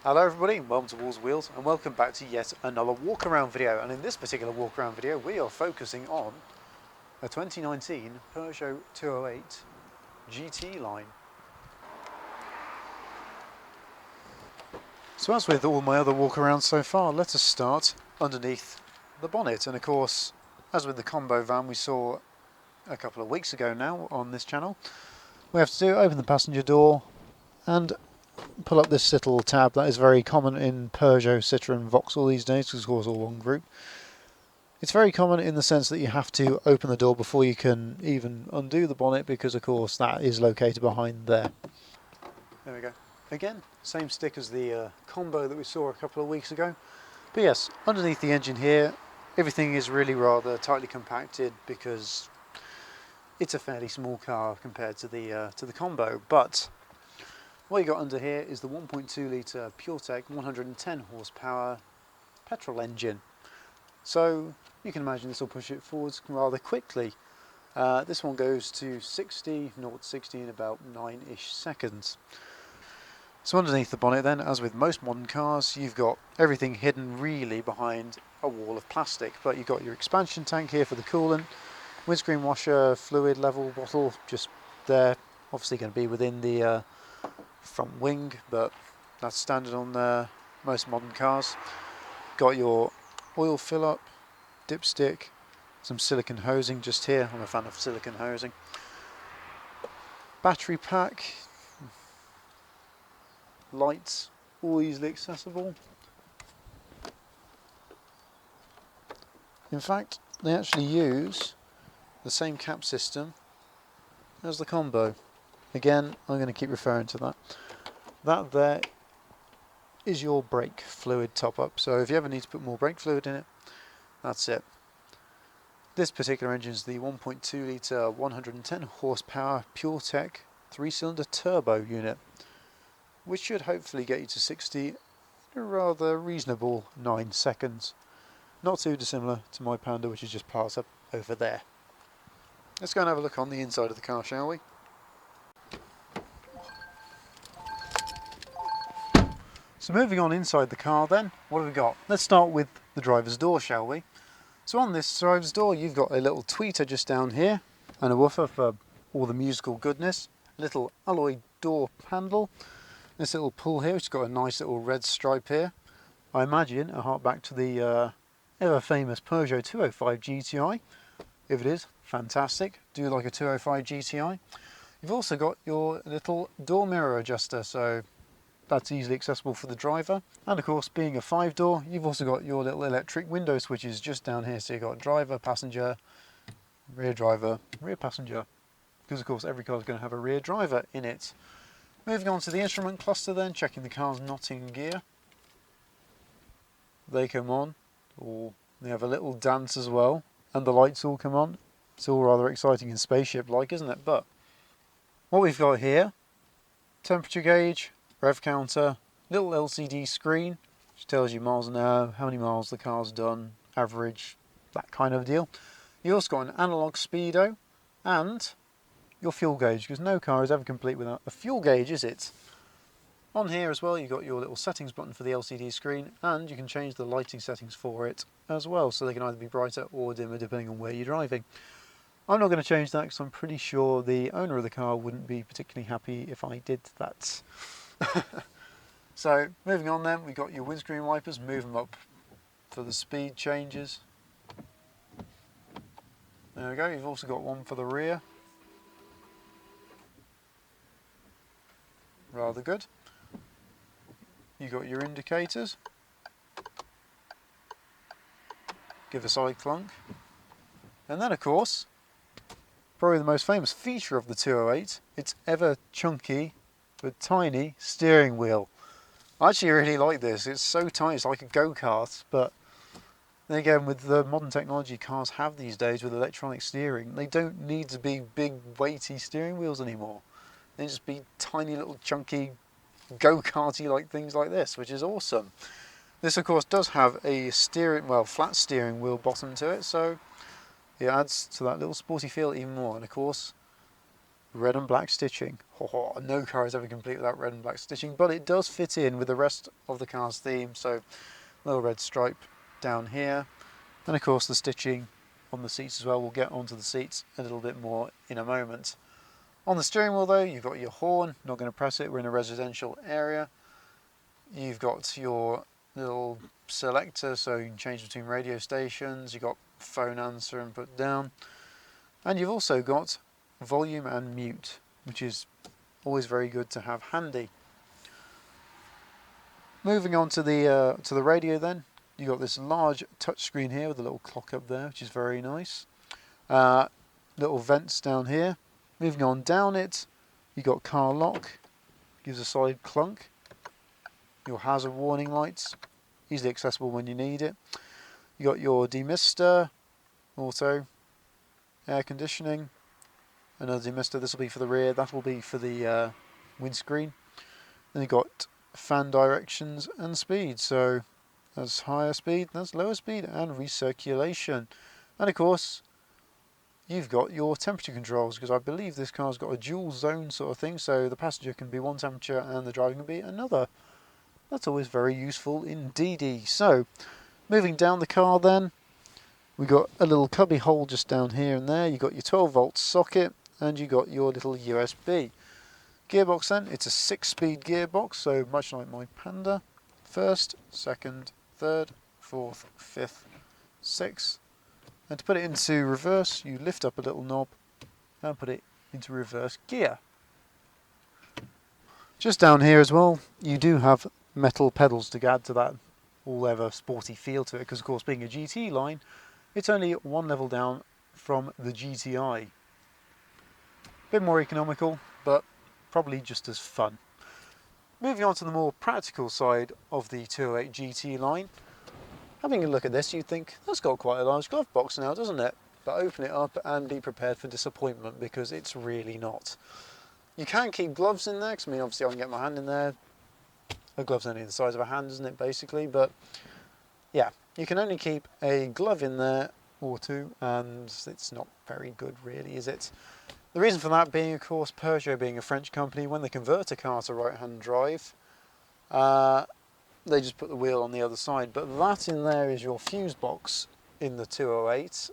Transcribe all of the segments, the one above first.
Hello everybody, welcome to Walls Wheels and welcome back to yet another walk around video, and in this particular walk around video we are focusing on a 2019 Peugeot 208 GT line. So as with all my other walk arounds so far, let us start underneath the bonnet, and of course as with the combo van we saw a couple of weeks ago now on this channel, we have to do open the passenger door and pull up this little tab that is very common in Peugeot, Citroën, Vauxhall these days, because of course all one group. It's very common in the sense that you have to open the door before you can even undo the bonnet, because of course that is located behind there. There we go. Again, same stick as the combo that we saw a couple of weeks ago. But yes, underneath the engine here, everything is really rather tightly compacted because it's a fairly small car compared to the combo. But what you got under here is the 1.2 litre Puretech 110 horsepower petrol engine. So you can imagine this will push it forwards rather quickly. This one goes to 0 to 60 in about 9-ish seconds. So underneath the bonnet then, as with most modern cars, you've got everything hidden really behind a wall of plastic. But you've got your expansion tank here for the coolant, windscreen washer, fluid level bottle just there, obviously going to be within the front wing, but that's standard on most modern cars. Got your oil fill up, dipstick, some silicone hosing just here. I'm a fan of silicone hosing. Battery pack, lights, all easily accessible. In fact, they actually use the same cap system as the combo. Again, I'm going to keep referring to that. That there is your brake fluid top up, so if you ever need to put more brake fluid in it, that's it. This particular engine is the 1.2 litre 110 horsepower Puretech 3-cylinder turbo unit, which should hopefully get you to 60 in a rather reasonable 9 seconds. Not too dissimilar to my Panda, which is just parked up over there. Let's go and have a look on the inside of the car, shall we? So moving on inside the car then, what have we got? Let's start with the driver's door, shall we? So on this driver's door you've got a little tweeter just down here, and a woofer for all the musical goodness, a little alloy door handle, this little pull here which has got a nice little red stripe here. I imagine a hark back to the ever famous Peugeot 205 GTI. If it is, fantastic, do like a 205 GTI. You've also got your little door mirror adjuster, so that's easily accessible for the driver. And of course, being a 5-door, you've also got your little electric window switches just down here. So you've got driver, passenger, rear passenger. Because of course every car is going to have a rear driver in it. Moving on to the instrument cluster then, checking the car's not in gear. They come on, or they have a little dance as well, and the lights all come on. It's all rather exciting and spaceship-like, isn't it? But what we've got here, temperature gauge, rev counter, little LCD screen which tells you miles an hour, how many miles the car's done, average, that kind of deal. You also got an analog speedo and your fuel gauge, because no car is ever complete without a fuel gauge, is it? On here as well you've got your little settings button for the LCD screen, and you can change the lighting settings for it as well, so they can either be brighter or dimmer depending on where you're driving. I'm not going to change that because I'm pretty sure the owner of the car wouldn't be particularly happy if I did that. So moving on then, we've got your windscreen wipers, move them up for the speed changes. There we go, you've also got one for the rear. Rather good. You've got your indicators. Give a side clunk. And then of course, probably the most famous feature of the 208, its ever chunky but tiny steering wheel. I actually really like this. It's so tiny, it's like a go-kart, but then again, with the modern technology cars have these days with electronic steering, they don't need to be big weighty steering wheels anymore. They just be tiny little chunky go-karty like things like this, which is awesome. This of course does have a flat steering wheel bottom to it, so it adds to that little sporty feel even more. And of course, red and black stitching. Oh, no car is ever complete without red and black stitching, but it does fit in with the rest of the car's theme. So little red stripe down here, and of course the stitching on the seats as well. We'll get onto the seats a little bit more in a moment. On the steering wheel though, you've got your horn. Not going to press it, we're in a residential area. You've got your little selector, so you can change between radio stations. You've got phone answer and put down, and you've also got volume and mute, which is always very good to have handy. Moving on to the radio then, you've got this large touchscreen here with a little clock up there, which is very nice. Little vents down here. Moving on down it, you've got car lock, gives a solid clunk. Your hazard warning lights, easily accessible when you need it. You got your demister, auto, air conditioning, another demister. This will be for the rear, that will be for the windscreen. Then you've got fan directions and speed, so that's higher speed, that's lower speed, and recirculation. And of course, you've got your temperature controls, because I believe this car's got a dual zone sort of thing, so the passenger can be one temperature and the driver can be another. That's always very useful indeedy. So, moving down the car then, we've got a little cubby hole just down here and there. You've got your 12-volt socket, and you've got your little USB. Gearbox then, it's a 6-speed gearbox, so much like my Panda. First, second, third, fourth, fifth, sixth. And to put it into reverse, you lift up a little knob and put it into reverse gear. Just down here as well, you do have metal pedals to add to that all-ever sporty feel to it, because of course being a GT line, it's only one level down from the GTI. Bit more economical, but probably just as fun. Moving on to the more practical side of the 208 GT line. Having a look at this, you'd think, that's got quite a large glove box now, doesn't it? But open it up and be prepared for disappointment, because it's really not. You can keep gloves in there, because I mean, obviously I can get my hand in there. A glove's only the size of a hand, isn't it, basically? But yeah, you can only keep a glove in there or two, and it's not very good, really, is it? The reason for that being, of course, Peugeot being a French company, when they convert a car to right-hand drive, they just put the wheel on the other side. But that in there is your fuse box in the 208,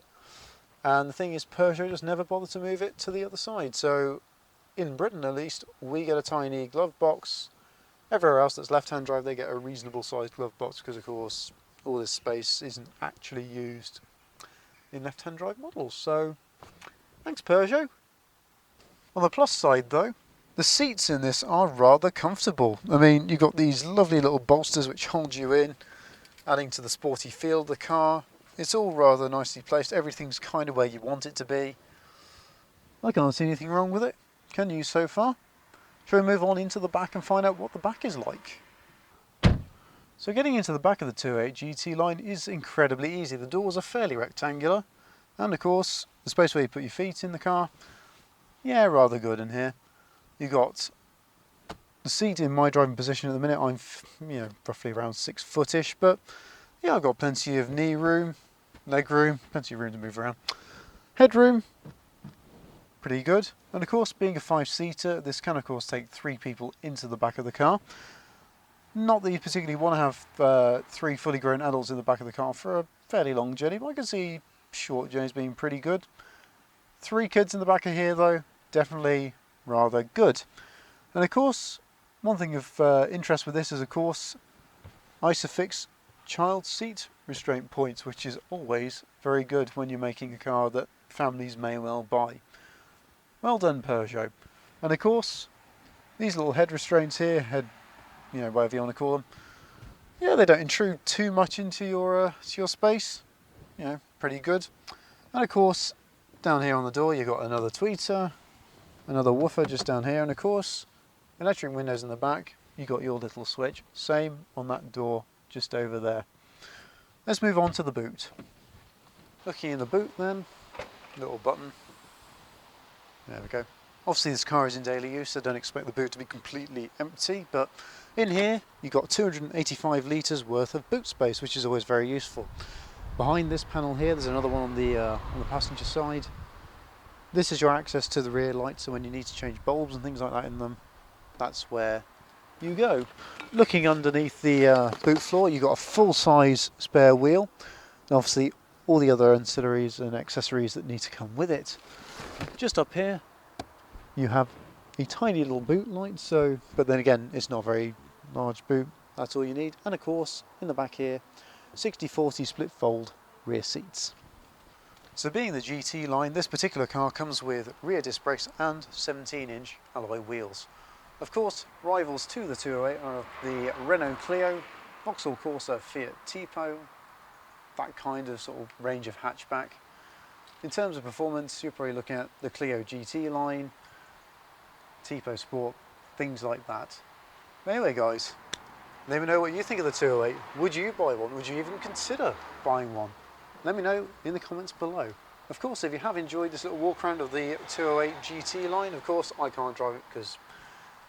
and the thing is, Peugeot just never bothered to move it to the other side. So in Britain, at least, we get a tiny glove box. Everywhere else that's left-hand drive, they get a reasonable sized glove box, because of course all this space isn't actually used in left-hand drive models. So thanks, Peugeot. On the plus side though, the seats in this are rather comfortable. I mean, you've got these lovely little bolsters which hold you in, adding to the sporty feel of the car. It's all rather nicely placed. Everything's kind of where you want it to be. I can't see anything wrong with it. Can you so far? Shall we move on into the back and find out what the back is like? So getting into the back of the 208 GT line is incredibly easy. The doors are fairly rectangular, and of course the space where you put your feet in the car, yeah, rather good in here. You've got the seat in my driving position at the minute. I'm, roughly around 6 foot-ish, but yeah, I've got plenty of knee room, leg room, plenty of room to move around. Headroom, pretty good. And of course, being a 5-seater, this can of course take 3 people into the back of the car. Not that you particularly want to have 3 fully grown adults in the back of the car for a fairly long journey, but I can see short journeys being pretty good. 3 kids in the back of here though, definitely rather good. And of course, one thing of interest with this is of course Isofix child seat restraint points, which is always very good when you're making a car that families may well buy. Well done, Peugeot. And of course, these little head restraints here, whatever you want to call them, yeah, they don't intrude too much into your space. Pretty good. And of course, down here on the door, you've got another tweeter, another woofer just down here, and of course, electric windows in the back. You got your little switch. Same on that door just over there. Let's move on to the boot. Looking in the boot then, little button. There we go. Obviously this car is in daily use, so don't expect the boot to be completely empty, but in here you've got 285 litres worth of boot space, which is always very useful. Behind this panel here, there's another one on the passenger side. This is your access to the rear light, so when you need to change bulbs and things like that in them, that's where you go. Looking underneath the boot floor, you've got a full-size spare wheel, and obviously all the other ancillaries and accessories that need to come with it. Just up here, you have a tiny little boot light, but then again, it's not a very large boot. That's all you need. And of course, in the back here, 60/40 split fold rear seats. So being the GT line, this particular car comes with rear disc brakes and 17-inch alloy wheels. Of course, rivals to the 208 are the Renault Clio, Vauxhall Corsa, Fiat Tipo, that kind of sort of range of hatchback. In terms of performance, you're probably looking at the Clio GT line, Tipo Sport, things like that. Anyway guys, let me know what you think of the 208. Would you buy one? Would you even consider buying one? Let me know in the comments below. Of course, if you have enjoyed this little walk around of the 208 GT line, of course I can't drive it because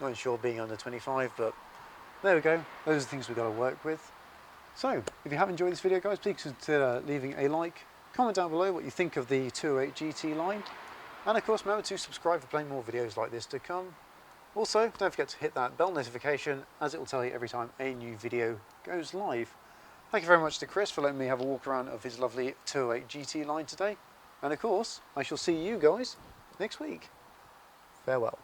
I'm not sure being under 25, but there we go. Those are the things we've got to work with. So, if you have enjoyed this video guys, please consider leaving a like, comment down below what you think of the 208 GT line, and of course remember to subscribe for plenty more videos like this to come. Also, don't forget to hit that bell notification as it will tell you every time a new video goes live. Thank you very much to Chris for letting me have a walk around of his lovely 208 GT line today. And of course, I shall see you guys next week. Farewell.